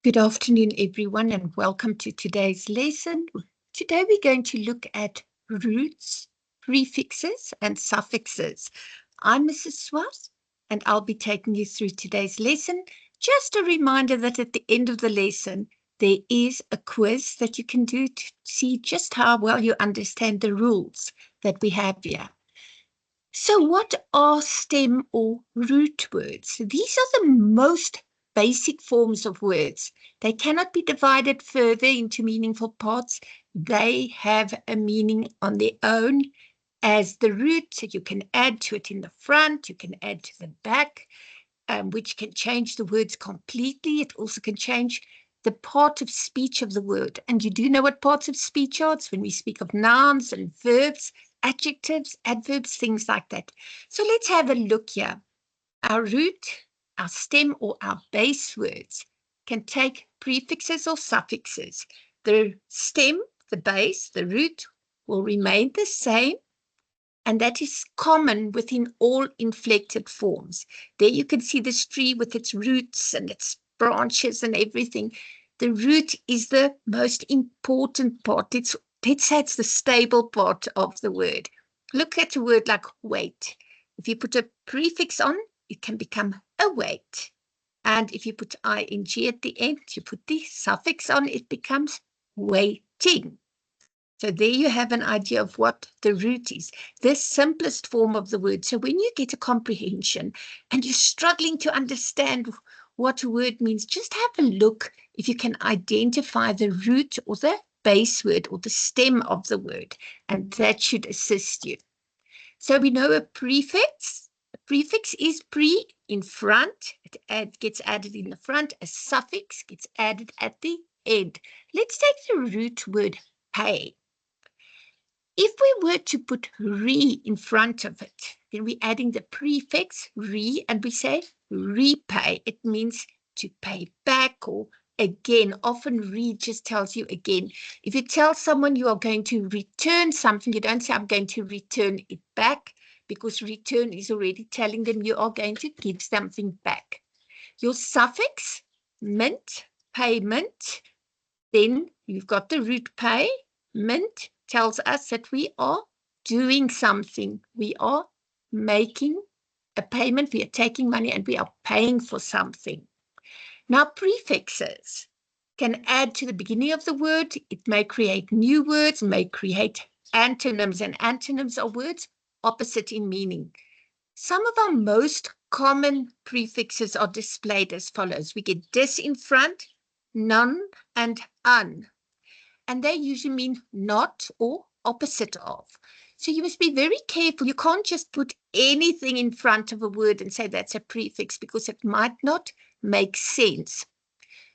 Good afternoon, everyone, and welcome to today's lesson. Today we're going to look at roots, prefixes, and suffixes. I'm Mrs. Swartz, and I'll be taking you through today's lesson. Just a reminder that at the end of the lesson, there is a quiz that you can do to see just how well you understand the rules that we have here. So what are stem or root words? These are the most basic forms of words. They cannot be divided further into meaningful parts. They have a meaning on their own as the root. So you can add to it in the front, you can add to the back, which can change the words completely. It also can change the part of speech of the word. And you do know what parts of speech are. It's when we speak of nouns and verbs, adjectives, adverbs, things like that. So let's have a look here. Our root, our stem, or our base words can take prefixes or suffixes. The stem, the base, the root will remain the same, and that is common within all inflected forms. There you can see this tree with its roots and its branches and everything. The root is the most important part. Let's say it's the stable part of the word. Look at a word like weight. If you put a prefix on, it can become a weight. And if you put ing at the end, you put the suffix on, it becomes weighting. So there you have an idea of what the root is, the simplest form of the word. So when you get a comprehension and you're struggling to understand what a word means, just have a look if you can identify the root or the base word or the stem of the word, and that should assist you. So we know a prefix. A prefix is pre in front. It gets added in the front. A suffix gets added at the end. Let's take the root word pay. If we were to put re in front of it, then we're adding the prefix re and we say repay. It means to pay back or again. Often re just tells you again. If you tell someone you are going to return something, you don't say I'm going to return it back, because return is already telling them you are going to give something back. Your suffix, mint, payment, then you've got the root pay, mint, tells us that we are doing something. We are making a payment. We are taking money and we are paying for something. Now, prefixes can add to the beginning of the word. It may create new words, may create antonyms, and antonyms are words opposite in meaning. Some of our most common prefixes are displayed as follows. We get dis in front, none, and un. And they usually mean not or opposite of. So you must be very careful. You can't just put anything in front of a word and say that's a prefix, because it might not make sense.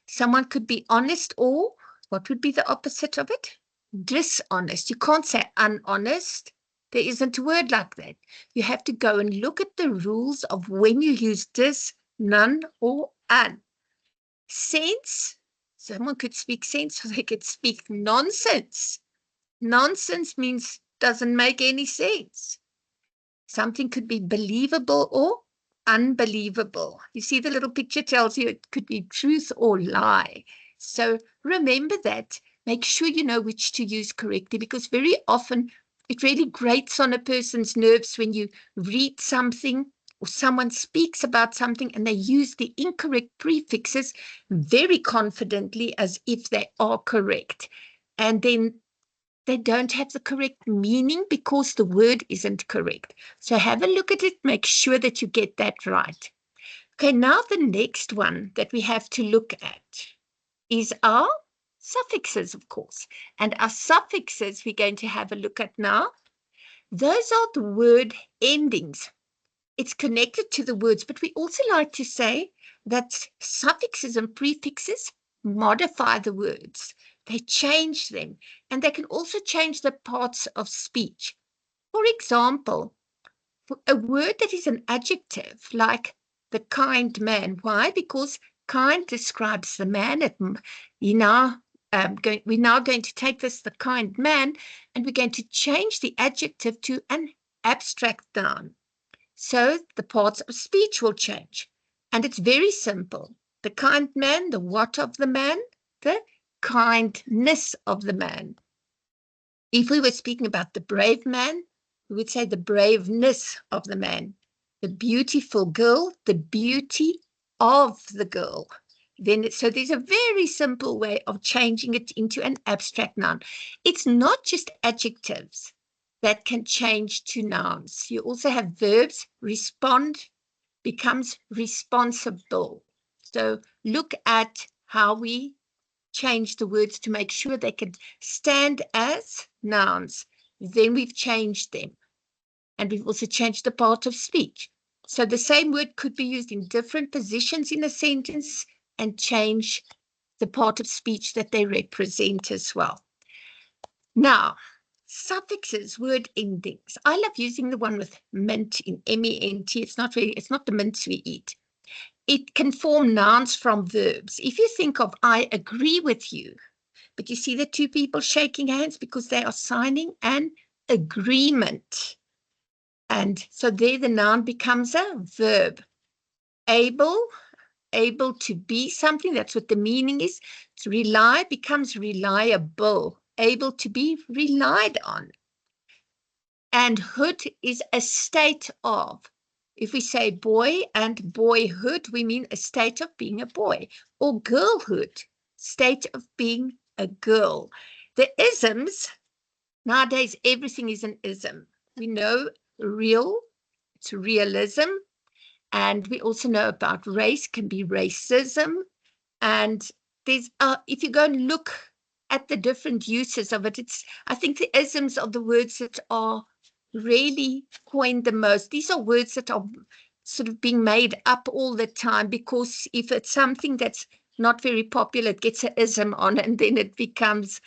Someone could be honest, or what would be the opposite of it? Dishonest. You can't say unhonest. There isn't a word like that. You have to go and look at the rules of when you use dis, none, or un. Sense. Someone could speak sense, or they could speak nonsense. Nonsense means doesn't make any sense. Something could be believable or unbelievable. You see, the little picture tells you it could be truth or lie. So remember that. Make sure you know which to use correctly, because very often it really grates on a person's nerves when you read something or someone speaks about something and they use the incorrect prefixes very confidently as if they are correct. And then they don't have the correct meaning because the word isn't correct. So have a look at it, make sure that you get that right. Okay, now the next one that we have to look at is our suffixes, of course. And our suffixes we're going to have a look at now. Those are the word endings. It's connected to the words, but we also like to say that suffixes and prefixes modify the words. They change them, and they can also change the parts of speech. For example, a word that is an adjective, like the kind man. Why? Because kind describes the man. We're now going to take this, the kind man, and we're going to change the adjective to an abstract noun. So the parts of speech will change. And it's very simple. The kind man, the what of the man, the kindness of the man. If we were speaking about the brave man, we would say the braveness of the man. The beautiful girl, the beauty of the girl. So there's a very simple way of changing it into an abstract noun. It's not just adjectives that can change to nouns. You also have verbs. Respond becomes responsible. So look at how we change the words to make sure they can stand as nouns. Then we've changed them. And we've also changed the part of speech. So the same word could be used in different positions in a sentence and change the part of speech that they represent as well. Now, suffixes, word endings. I love using the one with mint in M-E-N-T. It's not the mints we eat. It can form nouns from verbs. If you think of I agree with you, but you see the two people shaking hands because they are signing an agreement. And so there the noun becomes a verb. Able to be something, that's what the meaning is. To rely becomes reliable, able to be relied on. And hood is a state of. If we say boy and boyhood, we mean a state of being a boy. Or girlhood, state of being a girl. The isms, nowadays everything is an ism. We know real, it's realism. And we also know about race, can be racism. And there's, if you go and look at the different uses of it, I think the isms are the words that are really coined the most. These are words that are sort of being made up all the time, because if it's something that's not very popular, it gets an ism on, and then it becomes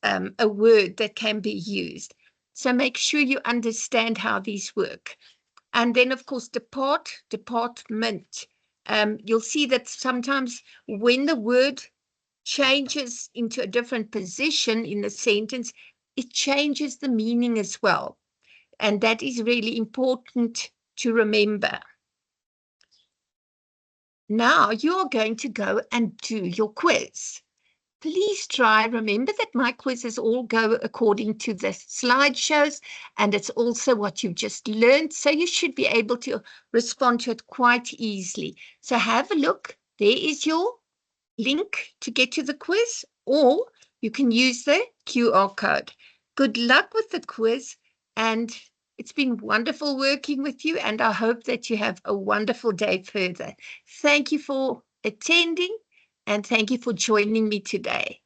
a word that can be used. So make sure you understand how these work. And then, of course, department. You'll see that sometimes when the word changes into a different position in the sentence, it changes the meaning as well. And that is really important to remember. Now you're going to go and do your quiz. Please try. Remember that my quizzes all go according to the slideshows, and it's also what you've just learned. So you should be able to respond to it quite easily. So have a look. There is your link to get to the quiz, or you can use the QR code. Good luck with the quiz, and it's been wonderful working with you, and I hope that you have a wonderful day further. Thank you for attending, and thank you for joining me today.